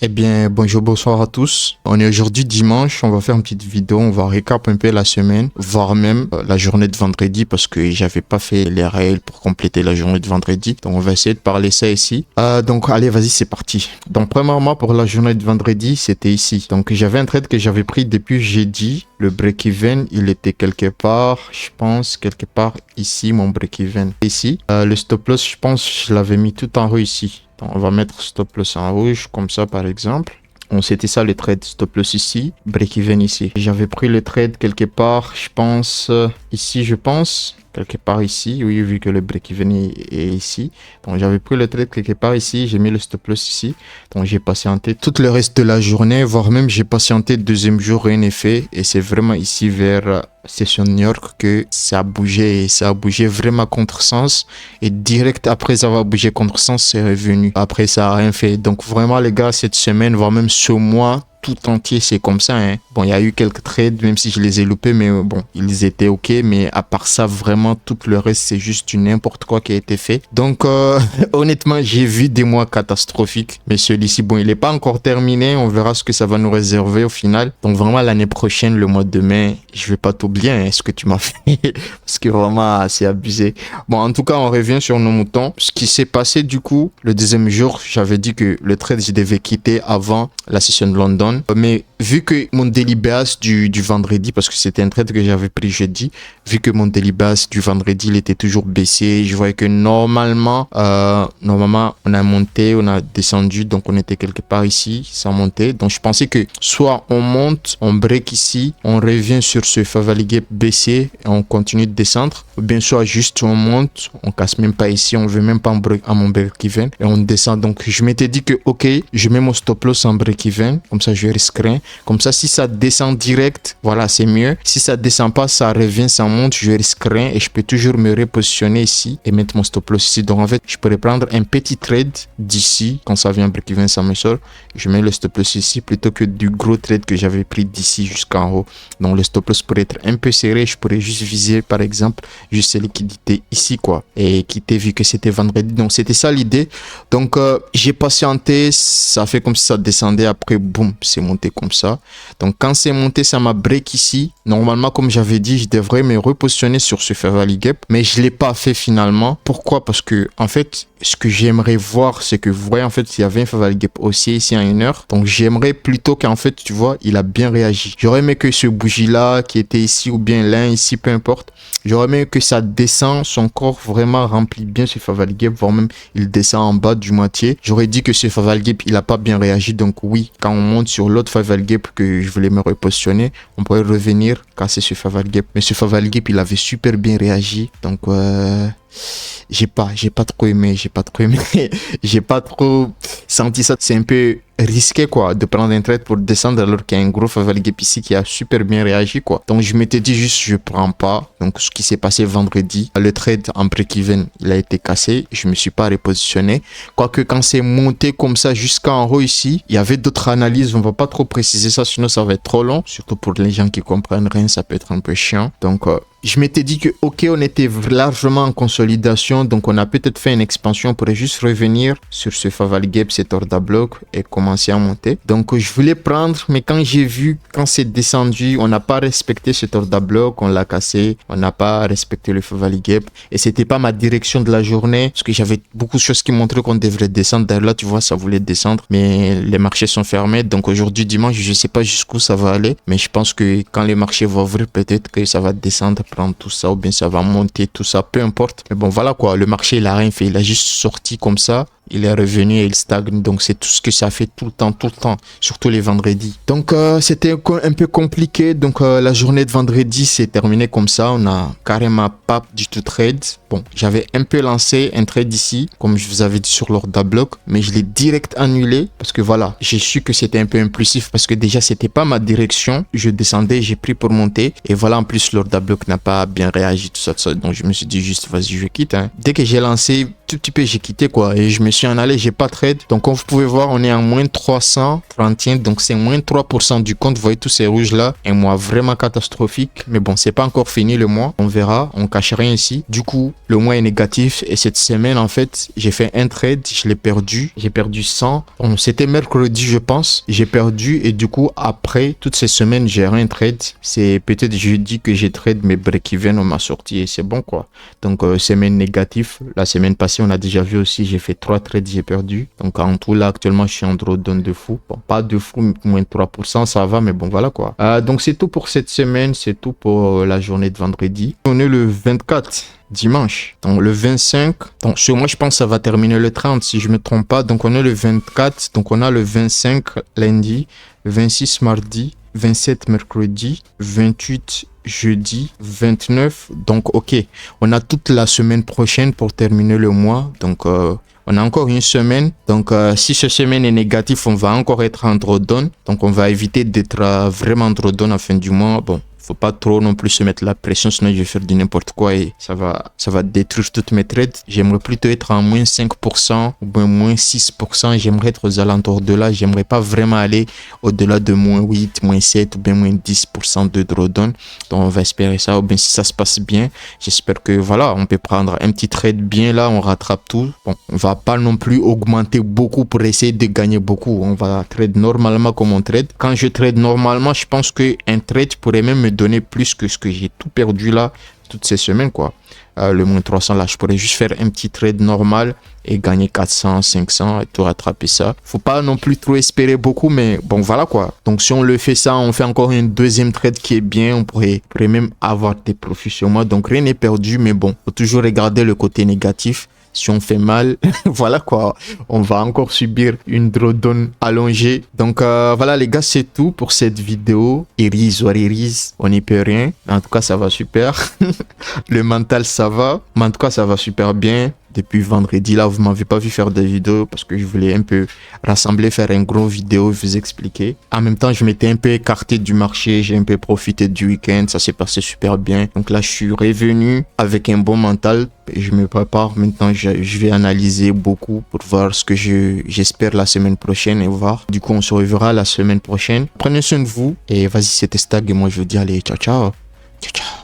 Eh bien, bonjour, bonsoir à tous. On est aujourd'hui dimanche, on va faire une petite vidéo, on va récap un peu la semaine, voire même la journée de vendredi parce que j'avais pas fait les règles pour compléter la journée de vendredi. Donc, on va essayer de parler ça ici. Donc, allez, vas-y, c'est parti. Donc, premièrement, pour la journée de vendredi, c'était ici. Donc, j'avais un trade que j'avais pris depuis jeudi. Le break-even, il était quelque part, je pense, quelque part ici, mon break-even. Ici, le stop-loss, je pense, je l'avais mis tout en haut ici. On va mettre stop loss en rouge, comme ça par exemple. C'était ça le trade, stop loss ici, break even ici. J'avais pris le trade quelque part, je pense, ici je pense. Quelque part ici, oui, vu que le break-even est ici. Donc, j'avais pris le trade quelque part ici, j'ai mis le stop-loss ici. Donc, j'ai patienté tout le reste de la journée, voire même j'ai patienté deuxième jour, rien n'est fait. Et c'est vraiment ici vers session New York que ça a bougé et ça a bougé vraiment contre sens. Et direct après avoir bougé contre sens, c'est revenu. Après, ça a rien fait. Donc, vraiment, les gars, cette semaine, voire même ce mois, tout entier, c'est comme ça, hein. Bon, il y a eu quelques trades, même si je les ai loupés, mais bon, ils étaient ok. Mais à part ça, vraiment, tout le reste, c'est juste du n'importe quoi qui a été fait. Donc, honnêtement, j'ai vu des mois catastrophiques. Mais celui-ci, bon, il n'est pas encore terminé. On verra ce que ça va nous réserver au final. Donc, vraiment, l'année prochaine, le mois de mai, je vais pas t'oublier, hein, ce que tu m'as fait. Parce que vraiment, c'est abusé. Bon, en tout cas, on revient sur nos moutons. Ce qui s'est passé, du coup, le deuxième jour, j'avais dit que le trade, je devais quitter avant la session de London. Mais vu que mon daily base du vendredi, parce que c'était un trade que j'avais pris jeudi, vu que mon daily base du vendredi, il était toujours baissé, je voyais que normalement, on a monté, on a descendu, donc on était quelque part ici, ça montait. Donc je pensais que soit on monte, on break ici, on revient sur ce favori gap baissé et on continue de descendre, ou bien soit juste on monte, on casse même pas ici, on veut même pas à mon break-even et on descend. Donc je m'étais dit que ok, je mets mon stop loss en break-even, comme ça je risque rien. Comme ça, si ça descend direct, voilà, c'est mieux. Si ça descend pas, ça revient, ça monte, je risque rien et je peux toujours me repositionner ici et mettre mon stop loss ici. Donc en fait, je pourrais prendre un petit trade d'ici. Quand ça vient break-even, ça me sort. Je mets le stop loss ici plutôt que du gros trade que j'avais pris d'ici jusqu'en haut. Donc le stop loss pourrait être un peu serré. Je pourrais juste viser, par exemple, juste les liquidités ici, quoi. Et quitter vu que c'était vendredi. Donc c'était ça l'idée. Donc j'ai patienté. Ça fait comme si ça descendait. Après, boum, c'est monté comme ça. Donc quand c'est monté, ça m'a break ici. Normalement, comme j'avais dit, je devrais me repositionner sur ce favori gap, mais je l'ai pas fait finalement. Pourquoi? Parce que en fait, ce que j'aimerais voir, c'est que vous voyez en fait, il y avait un favori gap haussier ici en 1 heure. Donc j'aimerais plutôt qu'en fait, tu vois, il a bien réagi. J'aurais aimé que ce bougie là qui était ici ou bien là ici, peu importe. J'aurais aimé que ça descend, son corps vraiment remplit bien ce favori gap, voire même il descend en bas du moitié. J'aurais dit que ce favori gap, il a pas bien réagi. Donc oui, quand on monte sur l'autre favori gap que je voulais me repositionner, on pourrait revenir casser ce favori gap. Mais ce favori gap, il avait super bien réagi. Donc j'ai pas trop aimé, j'ai pas trop senti ça. C'est un peu risqué quoi de prendre un trade pour descendre alors qu'il y a un gros favori gap ici qui a super bien réagi quoi. Donc je m'étais dit juste je prends pas. Donc ce qui s'est passé vendredi, le trade en break-even il a été cassé, je me suis pas repositionné. Quoique quand c'est monté comme ça jusqu'en haut ici, il y avait d'autres analyses, on va pas trop préciser ça sinon ça va être trop long, surtout pour les gens qui comprennent rien, ça peut être un peu chiant. Donc je m'étais dit que ok, on était largement en consolidation, donc on a peut-être fait une expansion, on pourrait juste revenir sur ce favori gap, cet order block et commencer à monter. Donc je voulais prendre, mais quand j'ai vu, quand c'est descendu, on n'a pas respecté cet order block, on l'a cassé, on n'a pas respecté le favori gap et c'était pas ma direction de la journée parce que j'avais beaucoup de choses qui montraient qu'on devrait descendre. D'ailleurs là, tu vois, ça voulait descendre, mais les marchés sont fermés. Donc aujourd'hui dimanche, je sais pas jusqu'où ça va aller, mais je pense que quand les marchés vont ouvrir, peut-être que ça va descendre, prendre tout ça ou bien ça va monter, tout ça, peu importe. Mais bon, voilà quoi, le marché il a rien fait, il a juste sorti comme ça. Il est revenu et il stagne. Donc, c'est tout ce que ça fait tout le temps, surtout les vendredis. Donc, c'était un peu compliqué. Donc, la journée de vendredi s'est terminée comme ça. On a carrément pas du tout trade. Bon, j'avais un peu lancé un trade ici, comme je vous avais dit sur l'order block, mais je l'ai direct annulé parce que voilà, j'ai su que c'était un peu impulsif parce que déjà, c'était pas ma direction. Je descendais, j'ai pris pour monter. Et voilà, en plus, l'order block n'a pas bien réagi, tout ça, tout ça. Donc, je me suis dit juste, vas-y, je quitte, hein. Dès que j'ai lancé tout petit peu, j'ai quitté quoi. Et je me suis en allé, j'ai pas trade. Donc comme vous pouvez voir, on est en moins 331. Donc c'est moins 3% du compte. Vous voyez tous ces rouges là. Un mois vraiment catastrophique. Mais bon, c'est pas encore fini le mois. On verra. On cache rien ici. Du coup, le mois est négatif. Et cette semaine, en fait, j'ai fait un trade. Je l'ai perdu. J'ai perdu 100. Bon, c'était mercredi, je pense. J'ai perdu. Et du coup, après toutes ces semaines, j'ai rien trade. C'est peut-être jeudi que j'ai trade mes break-even. On m'a sorti et c'est bon quoi. Donc, semaine négative. La semaine passée, on a déjà vu aussi, j'ai fait 3 trades, j'ai perdu. Donc, en tout, là, actuellement, je suis en drawdown de fou. Bon, pas de fou, mais moins 3%, ça va, mais bon, voilà quoi. Donc, c'est tout pour cette semaine. C'est tout pour la journée de vendredi. On est le 24. Dimanche. Donc le 25, donc sur moi je pense que ça va terminer le 30 si je me trompe pas. Donc on est le 24, donc on a le 25 lundi, 26 mardi, 27 mercredi, 28 jeudi, 29. Donc ok, on a toute la semaine prochaine pour terminer le mois. Donc on a encore une semaine. Donc si cette semaine est négative, on va encore être en drawdown. Donc on va éviter d'être vraiment en drawdown à la fin du mois. Bon. Faut pas trop non plus se mettre la pression, sinon je vais faire du n'importe quoi et ça va détruire toutes mes trades. J'aimerais plutôt être en moins 5% ou bien moins 6%. J'aimerais être aux alentours de là. J'aimerais pas vraiment aller au-delà de moins 8, moins 7 ou bien moins 10% de drawdown. Donc on va espérer ça. Ou bien si ça se passe bien, j'espère que voilà, on peut prendre un petit trade bien là, on rattrape tout. Bon, on va pas non plus augmenter beaucoup pour essayer de gagner beaucoup. On va trade normalement comme on trade. Quand je trade normalement, je pense que un trade pourrait même me donner plus que ce que j'ai tout perdu là toutes ces semaines quoi. Le moins 300 là, je pourrais juste faire un petit trade normal et gagner 400, 500 et tout rattraper ça. Faut pas non plus trop espérer beaucoup, mais bon voilà quoi. Donc si on le fait ça, on fait encore une deuxième trade qui est bien, on pourrait même avoir des profits sur moi. Donc rien n'est perdu, mais bon, faut toujours regarder le côté négatif. Si on fait mal, voilà quoi, on va encore subir une drawdown allongée. Donc voilà les gars, c'est tout pour cette vidéo. Iris or Iris, on n'y peut rien. En tout cas, ça va super. Le mental, ça va. Mais en tout cas, ça va super bien. Depuis vendredi, là, vous m'avez pas vu faire des vidéos parce que je voulais un peu rassembler, faire une grosse vidéo, vous expliquer. En même temps, je m'étais un peu écarté du marché, j'ai un peu profité du week-end, ça s'est passé super bien. Donc là, je suis revenu avec un bon mental et je me prépare. Maintenant, je vais analyser beaucoup pour voir ce que j'espère la semaine prochaine et voir. Du coup, on se reverra la semaine prochaine. Prenez soin de vous et vas-y, c'était Stag et moi, je vous dis allez, ciao, ciao. Ciao, ciao.